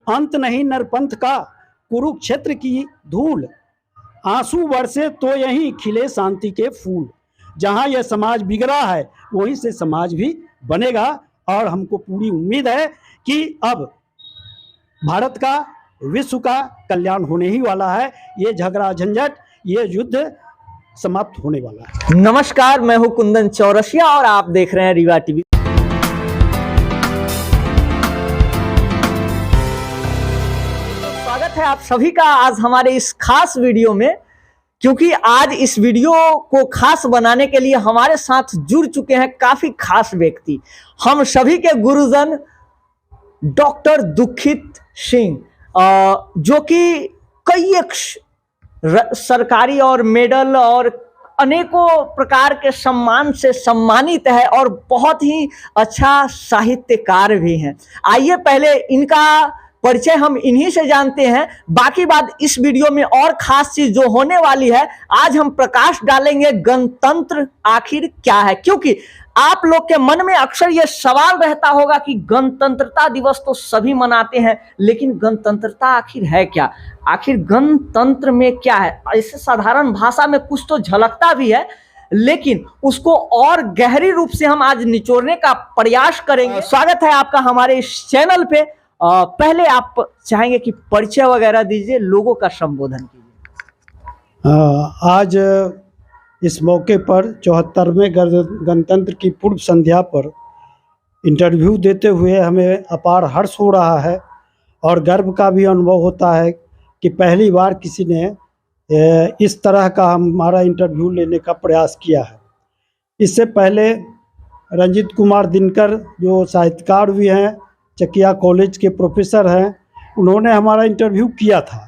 अंत नहीं नरपंथ का, कुरुक्षेत्र की धूल, आंसू बरसे तो यहीं खिले शांति के फूल। जहां यह समाज बिगड़ा है वहीं से समाज भी बनेगा। और हमको पूरी उम्मीद है कि अब भारत का, विश्व का कल्याण होने ही वाला है। ये झगड़ा झंझट, ये युद्ध समाप्त होने वाला है। नमस्कार, मैं हूं कुंदन चौरसिया और आप देख रहे हैं रीवा टीवी। स्वागत है आप सभी का आज हमारे इस खास वीडियो में, क्योंकि आज इस वीडियो को खास बनाने के लिए हमारे साथ जुड़ चुके हैं काफी खास व्यक्ति, हम सभी के गुरुजन डॉक्टर दुखित सिंह, जो कि कई एक सरकारी और मेडल और अनेकों प्रकार के सम्मान से सम्मानित है और बहुत ही अच्छा साहित्यकार भी हैं। आइए पहले इनका परिचय हम इन्हीं से जानते हैं, बाकी बात इस वीडियो में। और खास चीज जो होने वाली है, आज हम प्रकाश डालेंगे गणतंत्र आखिर क्या है, क्योंकि आप लोग के मन में अक्सर यह सवाल रहता होगा कि गणतंत्रता दिवस तो सभी मनाते हैं, लेकिन गणतंत्रता आखिर है क्या, आखिर गणतंत्र में क्या है। ऐसे साधारण भाषा में कुछ तो झलकता भी है, लेकिन उसको और गहरी रूप से हम आज निचोड़ने का प्रयास करेंगे। स्वागत है आपका हमारे इस चैनल पे। पहले आप चाहेंगे कि परिचय वगैरह दीजिए, लोगों का संबोधन कीजिए। आज इस मौके पर 74वें गणतंत्र की पूर्व संध्या पर इंटरव्यू देते हुए हमें अपार हर्ष हो रहा है और गर्व का भी अनुभव होता है कि पहली बार किसी ने इस तरह का हमारा इंटरव्यू लेने का प्रयास किया है। इससे पहले रंजीत कुमार दिनकर, जो साहित्यकार भी हैं, चकिया कॉलेज के प्रोफेसर हैं, उन्होंने हमारा इंटरव्यू किया था,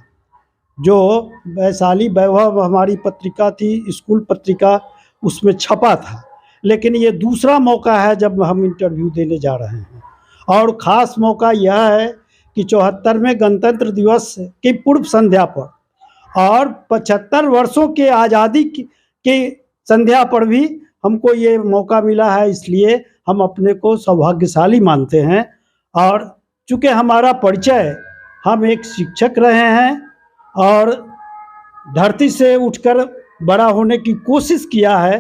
जो वैशाली वैभव हमारी पत्रिका थी, स्कूल पत्रिका, उसमें छपा था। लेकिन ये दूसरा मौका है जब हम इंटरव्यू देने जा रहे हैं, और ख़ास मौका यह है कि 74वें गणतंत्र दिवस की पूर्व संध्या पर और 75 वर्षों के आज़ादी की संध्या पर भी हमको ये मौका मिला है। इसलिए हम अपने को सौभाग्यशाली मानते हैं। और चूँकि हमारा परिचय, हम एक शिक्षक रहे हैं और धरती से उठकर बड़ा होने की कोशिश किया है।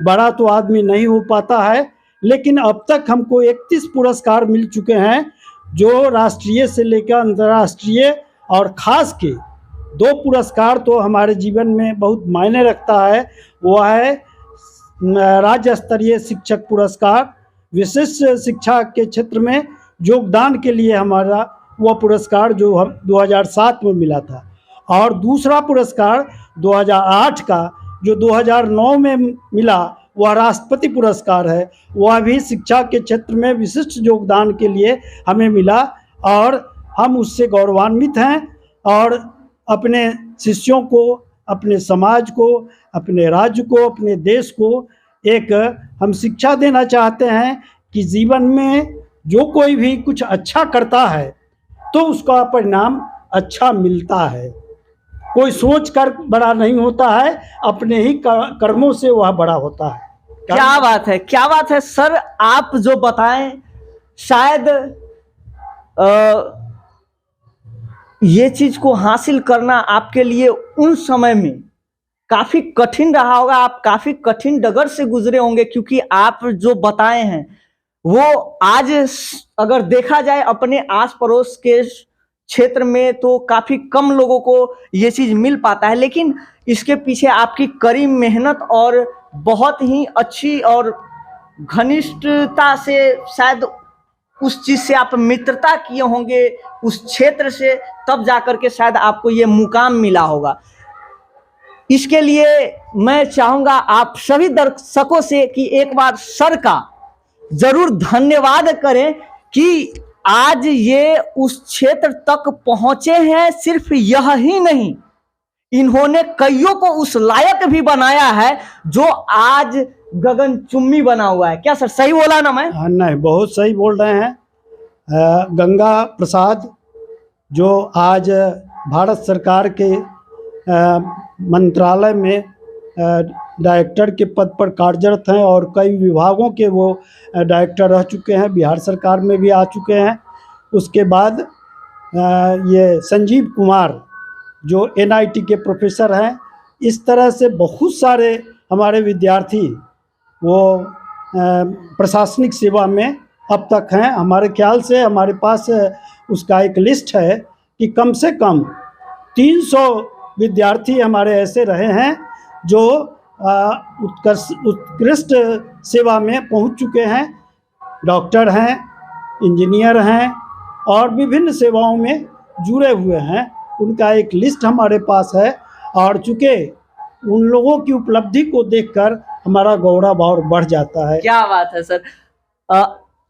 बड़ा तो आदमी नहीं हो पाता है, लेकिन अब तक हमको 31 पुरस्कार मिल चुके हैं, जो राष्ट्रीय से लेकर अंतर्राष्ट्रीय, और ख़ास के 2 पुरस्कार तो हमारे जीवन में बहुत मायने रखता है। वह है राज्य स्तरीय शिक्षक पुरस्कार, विशिष्ट शिक्षा के क्षेत्र में योगदान के लिए हमारा वह पुरस्कार जो हम 2007 में मिला था, और दूसरा पुरस्कार 2008 का जो 2009 में मिला, वह राष्ट्रपति पुरस्कार है। वह भी शिक्षा के क्षेत्र में विशिष्ट योगदान के लिए हमें मिला और हम उससे गौरवान्वित हैं। और अपने शिष्यों को, अपने समाज को, अपने राज्य को, अपने देश को एक हम शिक्षा देना चाहते हैं कि जीवन में जो कोई भी कुछ अच्छा करता है तो उसका परिणाम अच्छा मिलता है। कोई सोच कर बड़ा नहीं होता है, अपने ही कर्मों से वह बड़ा होता है। क्या बात है, क्या बात है सर। आप जो बताएं, शायद ये चीज को हासिल करना आपके लिए उन समय में काफी कठिन रहा होगा, आप काफी कठिन डगर से गुजरे होंगे, क्योंकि आप जो बताए हैं वो आज अगर देखा जाए अपने आस पड़ोस के क्षेत्र में तो काफी कम लोगों को ये चीज मिल पाता है। लेकिन इसके पीछे आपकी कड़ी मेहनत और बहुत ही अच्छी और घनिष्ठता से शायद उस चीज से आप मित्रता किए होंगे उस क्षेत्र से, तब जाकर के शायद आपको ये मुकाम मिला होगा। इसके लिए मैं चाहूंगा आप सभी दर्शकों से कि एक बार सर का जरूर धन्यवाद करें कि आज ये उस क्षेत्र तक पहुंचे हैं। सिर्फ यह ही नहीं, इन्होंने कईयों को उस लायक भी बनाया है जो आज गगनचुम्बी बना हुआ है। क्या सर सही बोला ना मैं? नहीं, बहुत सही बोल रहे हैं। गंगा प्रसाद, जो आज भारत सरकार के मंत्रालय में डायरेक्टर के पद पर कार्यरत हैं और कई विभागों के वो डायरेक्टर रह चुके हैं, बिहार सरकार में भी आ चुके हैं। उसके बाद ये संजीव कुमार जो NIT के प्रोफेसर हैं, इस तरह से बहुत सारे हमारे विद्यार्थी वो प्रशासनिक सेवा में अब तक हैं। हमारे ख्याल से हमारे पास उसका एक लिस्ट है कि कम से कम 300 विद्यार्थी हमारे ऐसे रहे हैं जो उत्कृष्ट सेवा में पहुंच चुके हैं। डॉक्टर हैं, इंजीनियर हैं और विभिन्न सेवाओं में जुड़े हुए हैं। उनका एक लिस्ट हमारे पास है और चूँकि उन लोगों की उपलब्धि को देखकर हमारा गौरव और बढ़ जाता है। क्या बात है सर।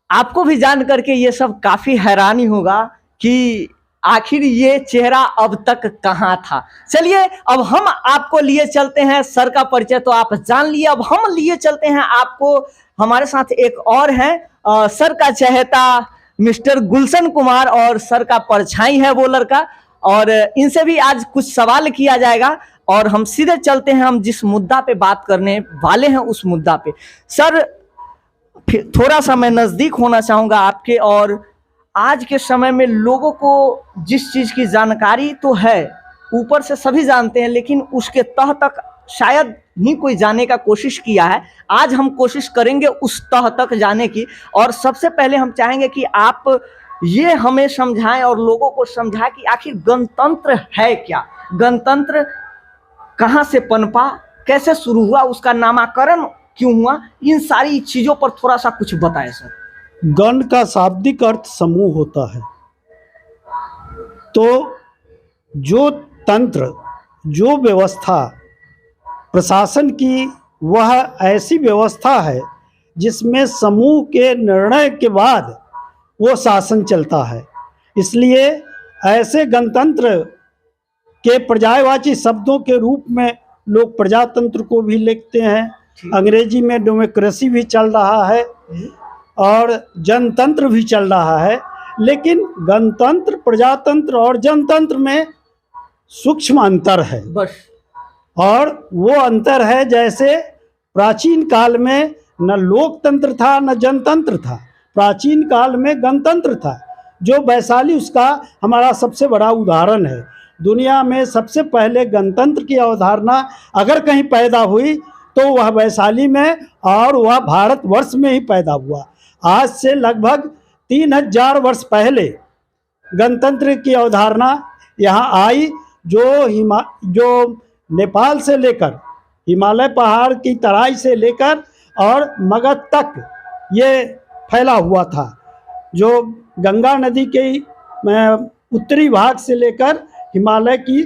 आपको भी जान करके ये सब काफी हैरानी होगा कि आखिर ये चेहरा अब तक कहाँ था। चलिए अब हम आपको लिए चलते हैं, सर का परिचय तो आप जान लिए, अब हम लिए चलते हैं आपको। हमारे साथ एक और हैं, सर का चहेता मिस्टर गुलशन कुमार, और सर का परछाई है वो लड़का, और इनसे भी आज कुछ सवाल किया जाएगा और हम सीधे चलते हैं, हम जिस मुद्दा पे बात करने वाले हैं उस मुद्दा पे। सर फिर थोड़ा सा मैं नज़दीक होना चाहूँगा आपके, और आज के समय में लोगों को जिस चीज़ की जानकारी तो है ऊपर से सभी जानते हैं, लेकिन उसके तह तक शायद ही कोई जाने का कोशिश किया है। आज हम कोशिश करेंगे उस तह तक जाने की, और सबसे पहले हम चाहेंगे कि आप ये हमें समझाएं और लोगों को समझाएं कि आखिर गणतंत्र है क्या, गणतंत्र कहाँ से पनपा, कैसे शुरू हुआ, उसका नामकरण क्यों हुआ, इन सारी चीज़ों पर थोड़ा सा कुछ बताएं सर। गण का शाब्दिक अर्थ समूह होता है, तो जो तंत्र, जो व्यवस्था प्रशासन की, वह ऐसी व्यवस्था है जिसमें समूह के निर्णय के बाद वो शासन चलता है। इसलिए ऐसे गणतंत्र के पर्यायवाची शब्दों के रूप में लोग प्रजातंत्र को भी लिखते हैं। अंग्रेजी में डेमोक्रेसी भी चल रहा है और जनतंत्र भी चल रहा है, लेकिन गणतंत्र, प्रजातंत्र और जनतंत्र में सूक्ष्म अंतर है बस। और वो अंतर है जैसे प्राचीन काल में न लोकतंत्र था न जनतंत्र था, प्राचीन काल में गणतंत्र था। जो वैशाली उसका हमारा सबसे बड़ा उदाहरण है। दुनिया में सबसे पहले गणतंत्र की अवधारणा अगर कहीं पैदा हुई तो वह वैशाली में, और वह भारतवर्ष में ही पैदा हुआ। आज से लगभग 3000 वर्ष पहले गणतंत्र की अवधारणा यहाँ आई, जो नेपाल से लेकर, हिमालय पहाड़ की तराई से लेकर और मगध तक ये फैला हुआ था। जो गंगा नदी के उत्तरी भाग से लेकर हिमालय की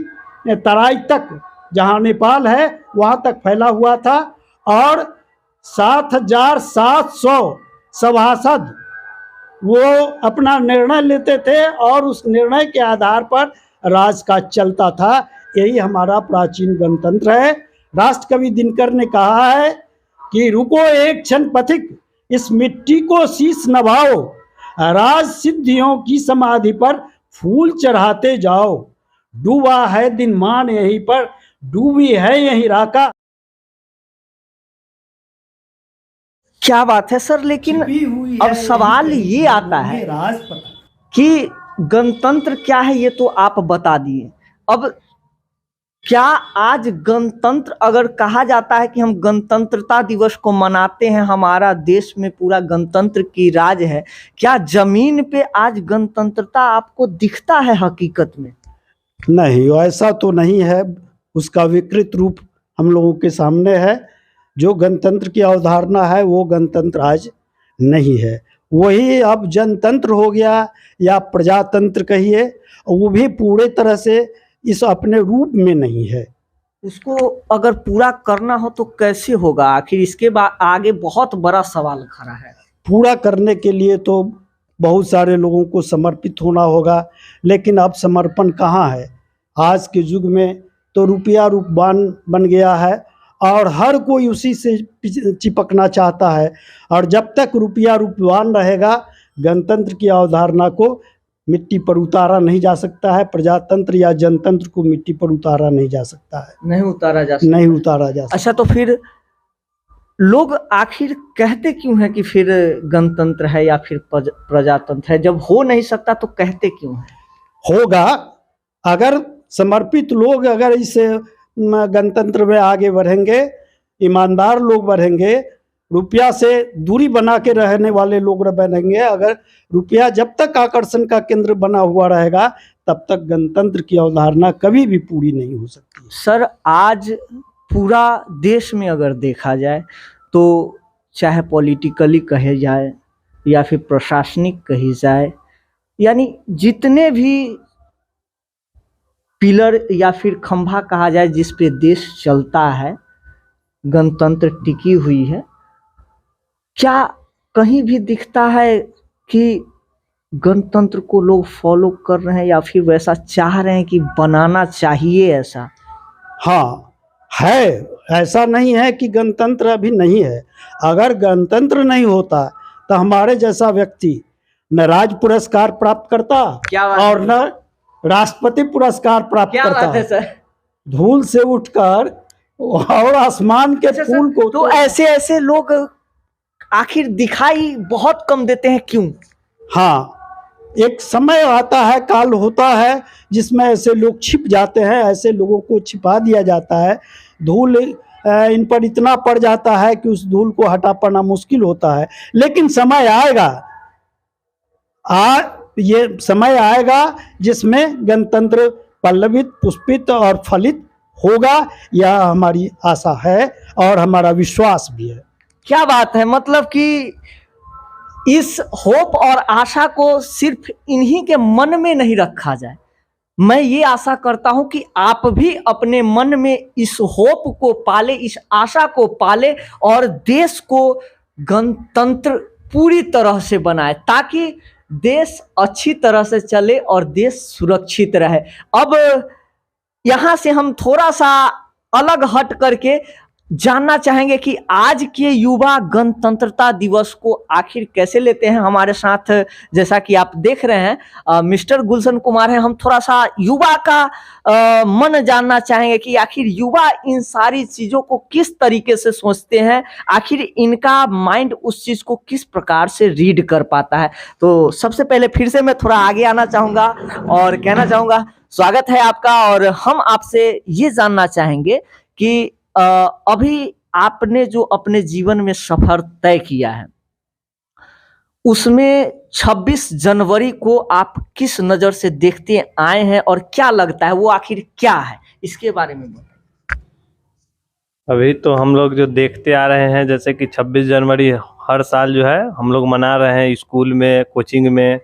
तराई तक, जहाँ नेपाल है, वहाँ तक फैला हुआ था, और 7700 सभासद वो अपना निर्णय लेते थे और उस निर्णय के आधार पर राजकाज चलता था। यही हमारा प्राचीन गणतंत्र है। राष्ट्रकवि दिनकर ने कहा है कि रुको एक क्षण पथिक, इस मिट्टी को शीश नभाओ, राज सिद्धियों की समाधि पर फूल चढ़ाते जाओ, डूबा है दिन मान यहीं पर, डूबी है यहीं राका। क्या बात है सर। लेकिन अब सवाल ये आता है कि गणतंत्र क्या है, ये तो आप बता दिए। अब क्या आज गणतंत्र अगर कहा जाता है कि हम गणतंत्रता दिवस को मनाते हैं, हमारा देश में पूरा गणतंत्र की राज है, क्या जमीन पे आज गणतंत्रता आपको दिखता है हकीकत में? नहीं, ऐसा तो नहीं है। उसका विकृत रूप हम लोगों के सामने है। जो गणतंत्र की अवधारणा है वो गणतंत्र आज नहीं है, वही अब जनतंत्र हो गया या प्रजातंत्र कहिए, वो भी पूरे तरह से इस अपने रूप में नहीं है। उसको अगर पूरा करना हो तो कैसे होगा? आखिर इसके बाद आगे बहुत बड़ा सवाल खड़ा है। पूरा करने के लिए तो बहुत सारे लोगों को समर्पित होना होगा, लेकिन अब समर्पण कहाँ है। आज के युग में तो रुपया रूपवान बन गया है और हर कोई उसी से चिपकना चाहता है, और जब तक रुपया रूपवान रहेगा गणतंत्र की अवधारणा को मिट्टी पर उतारा नहीं जा सकता है, प्रजातंत्र या जनतंत्र को मिट्टी पर उतारा नहीं जा सकता है, नहीं उतारा जा सकता। अच्छा, तो फिर लोग आखिर कहते क्यों हैं कि फिर गणतंत्र है या फिर प्रजातंत्र है? जब हो नहीं सकता तो कहते क्यों हैं? होगा अगर समर्पित लोग अगर इस गणतंत्र में आगे बढ़ेंगे, ईमानदार लोग बढ़ेंगे, रुपया से दूरी बना के रहने वाले लोग बनेंगे। अगर रुपया जब तक आकर्षण का केंद्र बना हुआ रहेगा तब तक गणतंत्र की अवधारणा कभी भी पूरी नहीं हो सकती। सर, आज पूरा देश में अगर देखा जाए तो चाहे पॉलिटिकली कहे जाए या फिर प्रशासनिक कही जाए, यानी जितने भी पिलर या फिर खंभा कहा जाए जिस पे देश चलता है, गणतंत्र टिकी हुई है। क्या कहीं भी दिखता है कि गणतंत्र को लोग फॉलो कर रहे हैं या फिर वैसा चाह रहे हैं कि बनाना चाहिए ऐसा? हाँ है, ऐसा नहीं है कि गणतंत्र अभी नहीं है। अगर गणतंत्र नहीं होता तो हमारे जैसा व्यक्ति न राज पुरस्कार प्राप्त करता और न राष्ट्रपति पुरस्कार प्राप्त क्या करता। बात है सर? धूल से उठकर और आसमान के फूल को तो ऐसे लोग आखिर दिखाई बहुत कम देते हैं, क्यों? हाँ, एक समय आता है, काल होता है जिसमें ऐसे लोग छिप जाते हैं, ऐसे लोगों को छिपा दिया जाता है। धूल इन पर इतना पड़ जाता है कि उस धूल को हटा पाना मुश्किल होता है। लेकिन समय आएगा, ये समय आएगा जिसमें गणतंत्र पल्लवित, पुष्पित और फलित होगा। यह हमारी आशा है और हमारा विश्वास भी है। क्या बात है, मतलब कि इस होप और आशा को सिर्फ इन्हीं के मन में नहीं रखा जाए। मैं ये आशा करता हूं कि आप भी अपने मन में इस होप को पाले, इस आशा को पाले और देश को गणतंत्र पूरी तरह से बनाए ताकि देश अच्छी तरह से चले और देश सुरक्षित रहे। अब यहाँ से हम थोड़ा सा अलग हट करके जानना चाहेंगे कि आज के युवा गणतंत्रता दिवस को आखिर कैसे लेते हैं। हमारे साथ जैसा कि आप देख रहे हैं मिस्टर गुलशन कुमार हैं। हम थोड़ा सा युवा का मन जानना चाहेंगे कि आखिर युवा इन सारी चीज़ों को किस तरीके से सोचते हैं, आखिर इनका माइंड उस चीज़ को किस प्रकार से रीड कर पाता है। तो सबसे पहले फिर से मैं थोड़ा आगे आना चाहूँगा और कहना चाहूँगा स्वागत है आपका। और हम आपसे ये जानना चाहेंगे कि अभी आपने जो अपने जीवन में सफर तय किया है उसमें 26 जनवरी को आप किस नज़र से देखते आए हैं और क्या लगता है वो आखिर क्या है, इसके बारे में बताइए। अभी तो हम लोग जो देखते आ रहे हैं जैसे कि 26 जनवरी हर साल जो है हम लोग मना रहे हैं, स्कूल में, कोचिंग में,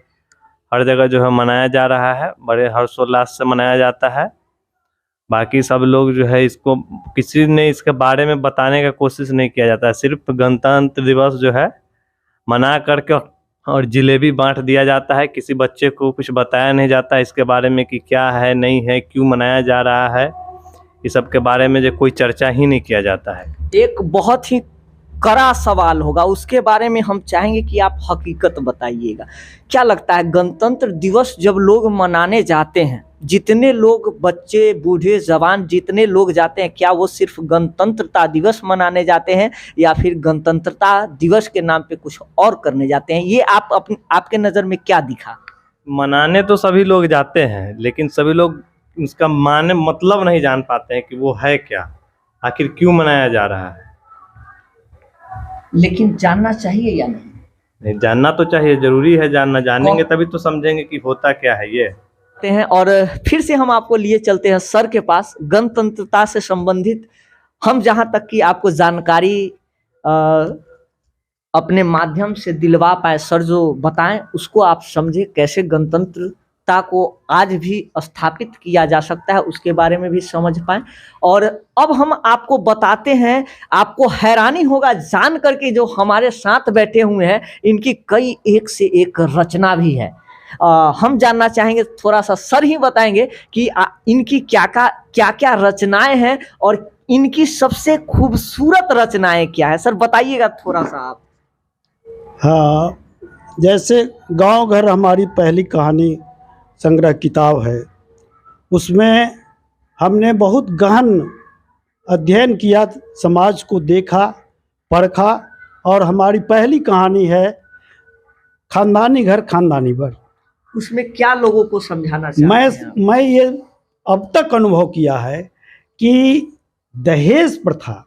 हर जगह जो है मनाया जा रहा है, बड़े हर्षोल्लास से मनाया जाता है। बाकी सब लोग जो है इसको किसी ने इसके बारे में बताने का कोशिश नहीं किया जाता है। सिर्फ गणतंत्र दिवस जो है मना करके और जिलेबी बांट दिया जाता है। किसी बच्चे को कुछ बताया नहीं जाता इसके बारे में कि क्या है, नहीं है, क्यों मनाया जा रहा है, इस सब के बारे में जो कोई चर्चा ही नहीं किया जाता है। एक बहुत ही कड़ा सवाल होगा, उसके बारे में हम चाहेंगे कि आप हकीकत बताइएगा। क्या लगता है गणतंत्र दिवस जब लोग मनाने जाते हैं, जितने लोग बच्चे, बूढ़े, जवान जितने लोग जाते हैं, क्या वो सिर्फ गणतंत्रता दिवस मनाने जाते हैं या फिर गणतंत्रता दिवस के नाम पे कुछ और करने जाते हैं? ये आपके नज़र में क्या दिखा? मनाने तो सभी लोग जाते हैं लेकिन सभी लोग उसका माने मतलब नहीं जान पाते हैं कि वो है क्या, आखिर क्यों मनाया जा रहा है। लेकिन जानना चाहिए या नहीं? जानना तो चाहिए, जरूरी है जानना। जानेंगे तभी तो समझेंगे कि होता क्या है ये हैं। और फिर से हम आपको लिए चलते हैं सर के पास। गणतंत्रता से संबंधित हम जहां तक कि आपको जानकारी अपने माध्यम से दिलवा पाए, सर जो बताएं उसको आप समझे, कैसे गणतंत्रता को आज भी स्थापित किया जा सकता है उसके बारे में भी समझ पाए। और अब हम आपको बताते हैं, आपको हैरानी होगा जान करके जो हमारे साथ बैठे हुए हैं इनकी कई एक से एक रचना भी है। हम जानना चाहेंगे, थोड़ा सा सर ही बताएंगे कि इनकी क्या क्या रचनाएं हैं और इनकी सबसे खूबसूरत रचनाएं क्या है। सर बताइएगा थोड़ा सा आप। हाँ, जैसे गांव घर हमारी पहली कहानी संग्रह किताब है, उसमें हमने बहुत गहन अध्ययन किया, समाज को देखा, परखा और हमारी पहली कहानी है खानदानी घर खानदानी बर। उसमें क्या लोगों को समझाना चाहते हैं आप? मैं ये अब तक अनुभव किया है कि दहेज प्रथा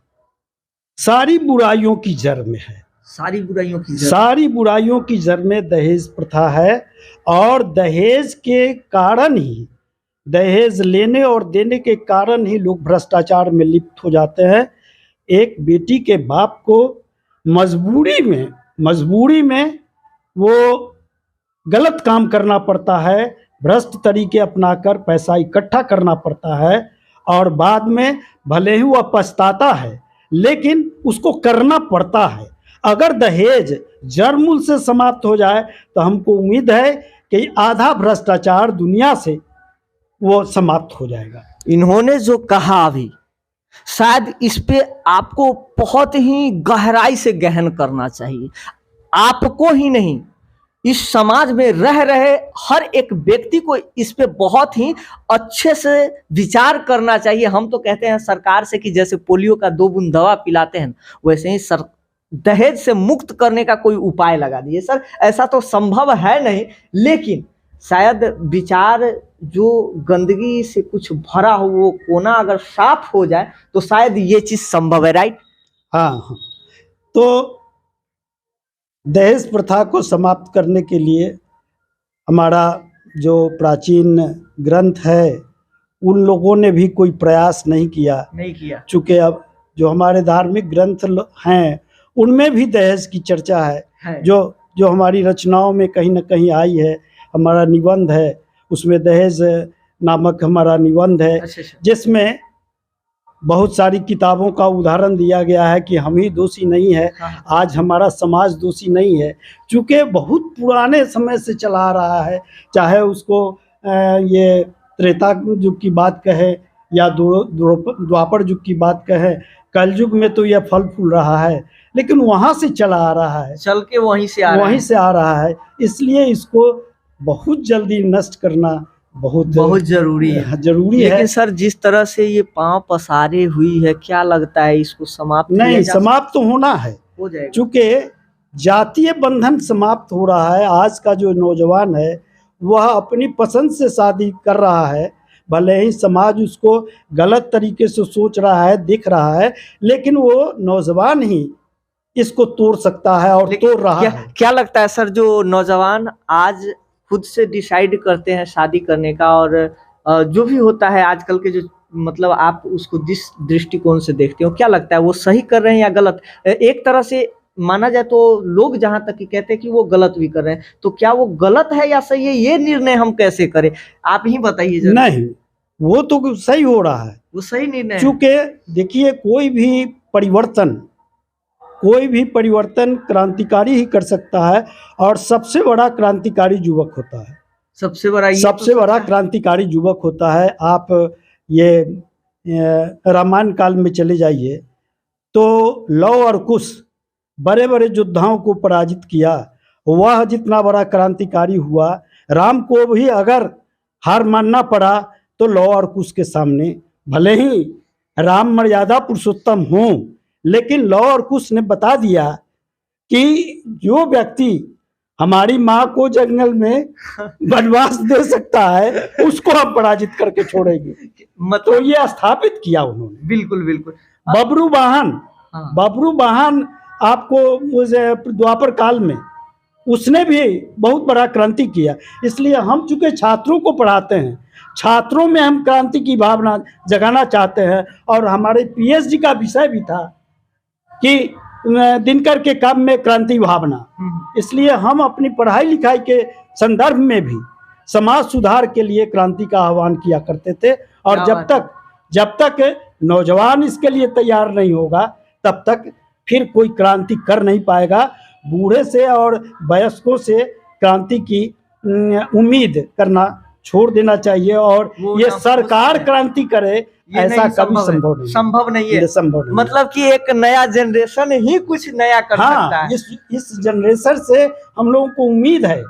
सारी बुराइयों की जड़ में है। सारी बुराइयों की जड़। सारी बुराइयों की जड़ में दहेज प्रथा है, और दहेज के कारण ही, दहेज लेने और देने के कारण ही लोग भ्रष्टाचार में लिप्त हो जाते हैं। एक बेटी के बाप को मजबूरी में वो गलत काम करना पड़ता है, भ्रष्ट तरीके अपनाकर पैसा इकट्ठा करना पड़ता है, और बाद में भले ही वह पछताता है लेकिन उसको करना पड़ता है। अगर दहेज जड़मूल से समाप्त हो जाए तो हमको उम्मीद है कि आधा भ्रष्टाचार दुनिया से वो समाप्त हो जाएगा। इन्होंने जो कहा अभी, शायद इस पे आपको बहुत ही गहराई से गहन करना चाहिए। आपको ही नहीं, इस समाज में रह रहे हर एक व्यक्ति को इस पे बहुत ही अच्छे से विचार करना चाहिए। हम तो कहते हैं सरकार से कि जैसे पोलियो का 2 बूंद दवा पिलाते हैं, वैसे ही दहेज से मुक्त करने का कोई उपाय लगा दिए। सर, ऐसा तो संभव है नहीं, लेकिन शायद विचार जो गंदगी से कुछ भरा हो वो कोना अगर साफ हो जाए तो शायद ये चीज संभव है। राइट? हाँ। तो दहेज प्रथा को समाप्त करने के लिए हमारा जो प्राचीन ग्रंथ है उन लोगों ने भी कोई प्रयास नहीं किया। चूँकि अब जो हमारे धार्मिक ग्रंथ हैं उनमें भी दहेज की चर्चा है। जो हमारी रचनाओं में कहीं ना कहीं आई है। हमारा निबंध है, उसमें दहेज नामक हमारा निबंध है, जिसमें बहुत सारी किताबों का उदाहरण दिया गया है कि हम ही दोषी नहीं है, आज हमारा समाज दोषी नहीं है। चूँकि बहुत पुराने समय से चला आ रहा है, चाहे उसको ये त्रेता युग की बात कहे या द्वापर युग की बात कहे, कलयुग में तो यह फल फूल रहा है, लेकिन वहाँ से चला आ रहा है, चल के वहीं से आ रहा है। इसलिए इसको बहुत जल्दी नष्ट करना बहुत जरूरी है। लेकिन सर, जिस तरह से ये पांव पसारे हुई है, क्या लगता है इसको समाप्त नहीं? समाप्त तो होना है, हो जाएगा। चूँकि जातीय बंधन समाप्त हो रहा है। आज का जो नौजवान है वह अपनी पसंद से शादी कर रहा है, भले ही समाज उसको गलत तरीके से सोच रहा है, दिख रहा है, लेकिन वो नौजवान ही इसको तोड़ सकता है और तोड़ रहा है। क्या लगता है सर, जो नौजवान आज खुद से डिसाइड करते हैं शादी करने का, और जो भी होता है आजकल के, जो मतलब आप उसको जिस दृष्टिकोण से देखते हो, क्या लगता है वो सही कर रहे हैं या गलत? एक तरह से माना जाए तो लोग जहां तक कि कहते हैं कि वो गलत भी कर रहे हैं, तो क्या वो गलत है या सही है, ये निर्णय हम कैसे करें? आप ही बताइए जरा। नहीं, वो तो सही हो रहा है, वो सही निर्णय है। चूँकि देखिए, कोई भी परिवर्तन क्रांतिकारी ही कर सकता है, और सबसे बड़ा क्रांतिकारी युवक होता है। सबसे बड़ा क्रांतिकारी युवक होता है। आप ये रामायण काल में चले जाइए तो लव और कुश बड़े बड़े योद्धाओं को पराजित किया, वह जितना बड़ा क्रांतिकारी हुआ। राम को भी अगर हार मानना पड़ा तो लव और कुश के सामने, भले ही राम मर्यादा पुरुषोत्तम हों, लेकिन लव और कुश ने बता दिया कि जो व्यक्ति हमारी माँ को जंगल में वनवास दे सकता है उसको हम पराजित करके छोड़ेंगे। तो ये स्थापित किया उन्होंने। बिल्कुल। बब्रू वाहन आपको मुझे द्वापर काल में उसने भी बहुत बड़ा क्रांति किया। इसलिए हम चूँकि छात्रों को पढ़ाते हैं, छात्रों में हम क्रांति की भावना जगाना चाहते हैं, और हमारे पीएचडी का विषय भी था कि दिनकर के काम में क्रांति भावना। इसलिए हम अपनी पढ़ाई लिखाई के संदर्भ में भी समाज सुधार के लिए क्रांति का आह्वान किया करते थे। और जब तक नौजवान इसके लिए तैयार नहीं होगा तब तक फिर कोई क्रांति कर नहीं पाएगा। बूढ़े से और वयस्कों से क्रांति की उम्मीद करना छोड़ देना चाहिए, और ये सरकार क्रांति करे ऐसा कभी संभव नहीं है। मतलब कि एक नया जनरेशन ही कुछ नया कर सकता है। इस जनरेशन से हम लोगों को उम्मीद है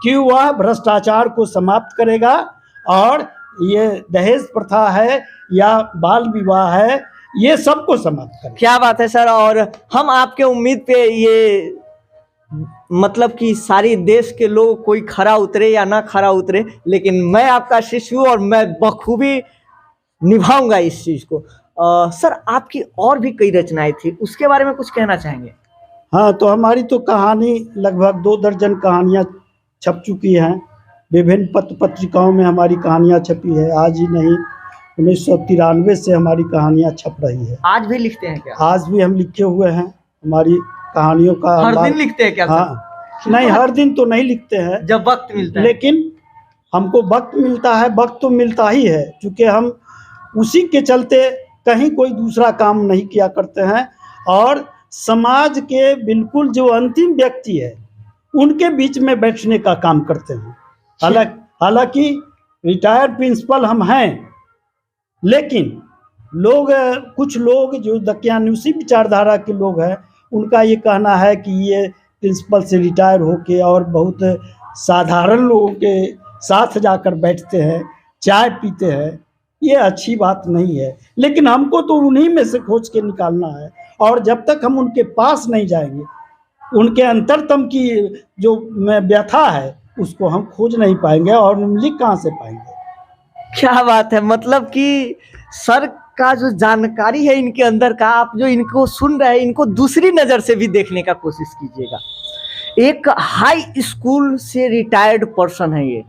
कि वह भ्रष्टाचार को समाप्त करेगा, और ये दहेज प्रथा है या बाल विवाह है, ये सबको समाप्त करेगा। क्या बात है सर। और हम आपके उम्मीद पे ये मतलब कि सारी देश के लोग कोई खरा उतरे या ना खरा उतरे, लेकिन मैं आपका शिष्य हूँ और मैं बखूबी निभाऊंगा इस चीज को। सर, आपकी और भी कई रचनाएं थी, उसके बारे में कुछ कहना चाहेंगे? हाँ, तो हमारी तो कहानी लगभग 2 दर्जन कहानियाँ छप चुकी हैं। विभिन्न पत्र पत्रिकाओं में हमारी कहानियाँ छपी है। आज ही नहीं, 1993 से हमारी कहानियाँ छप रही है। आज भी लिखते हैं क्या? आज भी हम लिखे हुए हैं हमारी कहानियों का। हर दिन लिखते हैं क्या? हाँ, नहीं, हर दिन तो नहीं लिखते हैं, जब वक्त मिलता है। लेकिन हमको वक्त मिलता है। वक्त तो मिलता ही है, क्योंकि हम उसी के चलते कहीं कोई दूसरा काम नहीं किया करते हैं, और समाज के बिल्कुल जो अंतिम व्यक्ति है उनके बीच में बैठने का काम करते हैं। हालांकि रिटायर्ड प्रिंसिपल हम हैं, लेकिन कुछ लोग जो दकियानुसी विचारधारा के लोग हैं, उनका ये कहना है कि ये प्रिंसिपल से रिटायर होके और बहुत साधारण लोगों के साथ जाकर बैठते हैं, चाय पीते हैं। ये अच्छी बात नहीं है, लेकिन हमको तो उन्हीं में से खोज के निकालना है, और जब तक हम उनके पास नहीं जाएंगे, उनके अंतरतम की जो व्यथा है उसको हम खोज नहीं पाएंगे, और लिख कहाँ से पाएंगे। क्या बात है, मतलब कि सर का जो जानकारी है इनके अंदर का, आप जो इनको सुन रहे हैं, इनको दूसरी नज़र से भी देखने का कोशिश कीजिएगा। एक हाई स्कूल से रिटायर्ड पर्सन है ये,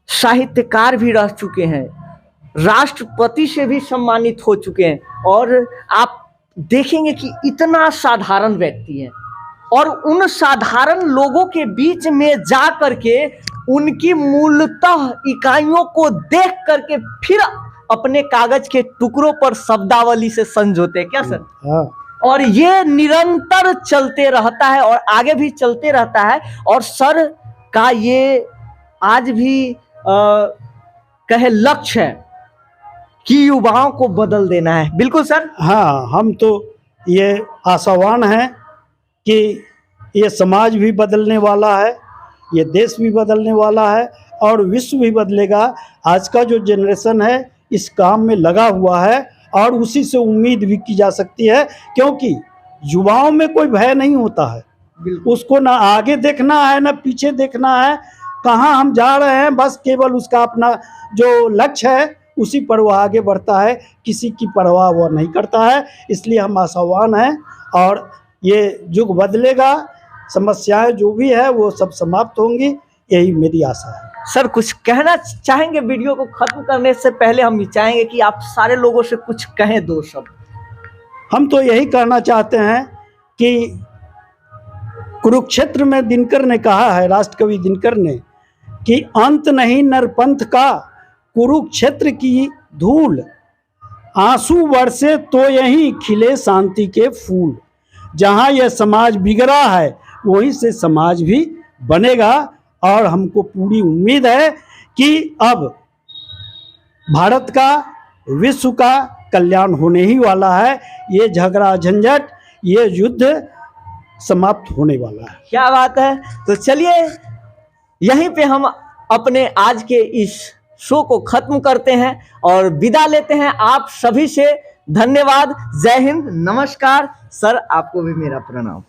साहित्यकार भी रह चुके हैं, राष्ट्रपति से भी सम्मानित हो चुके हैं, और आप देखेंगे कि इतना साधारण व्यक्ति है, और उन साधारण लोगों के बीच में जा करके उनकी मूलतः इकाइयों को देख करके फिर अपने कागज के टुकड़ों पर शब्दावली से संजोते हैं क्या सर? हाँ। और ये निरंतर चलते रहता है और आगे भी चलते रहता है, और सर का ये आज भी कहे लक्ष्य है कि युवाओं को बदल देना है। बिल्कुल सर। हाँ, हम तो ये आशावान हैं कि ये समाज भी बदलने वाला है, ये देश भी बदलने वाला है, और विश्व भी बदलेगा। आज का जो जनरेशन है इस काम में लगा हुआ है, और उसी से उम्मीद भी की जा सकती है, क्योंकि युवाओं में कोई भय नहीं होता है। उसको ना आगे देखना है ना पीछे देखना है, कहाँ हम जा रहे हैं, बस केवल उसका अपना जो लक्ष्य है उसी पर वो आगे बढ़ता है, किसी की परवाह वो नहीं करता है। इसलिए हम आशावान हैं, और ये युग बदलेगा, समस्याएं जो भी है वो सब समाप्त होंगी, यही मेरी आशा है। सर, कुछ कहना चाहेंगे? वीडियो को खत्म करने से पहले हम चाहेंगे कि आप सारे लोगों से कुछ कहें, 2 शब्द। हम तो यही कहना चाहते हैं कि कुरुक्षेत्र में दिनकर ने कहा है, राष्ट्रकवि दिनकर ने, कि अंत नहीं नरपंथ का, कुरुक्षेत्र की धूल, आंसू बरसे तो यहीं खिले शांति के फूल। जहाँ यह समाज बिगड़ा है वहीं से समाज भी बनेगा, और हमको पूरी उम्मीद है कि अब भारत का, विश्व का कल्याण होने ही वाला है। ये झगड़ा झंझट, ये युद्ध समाप्त होने वाला है। क्या बात है। तो चलिए यहीं पे हम अपने आज के इस शो को खत्म करते हैं और विदा लेते हैं आप सभी से। धन्यवाद। जय हिंद, नमस्कार। सर, आपको भी मेरा प्रणाम।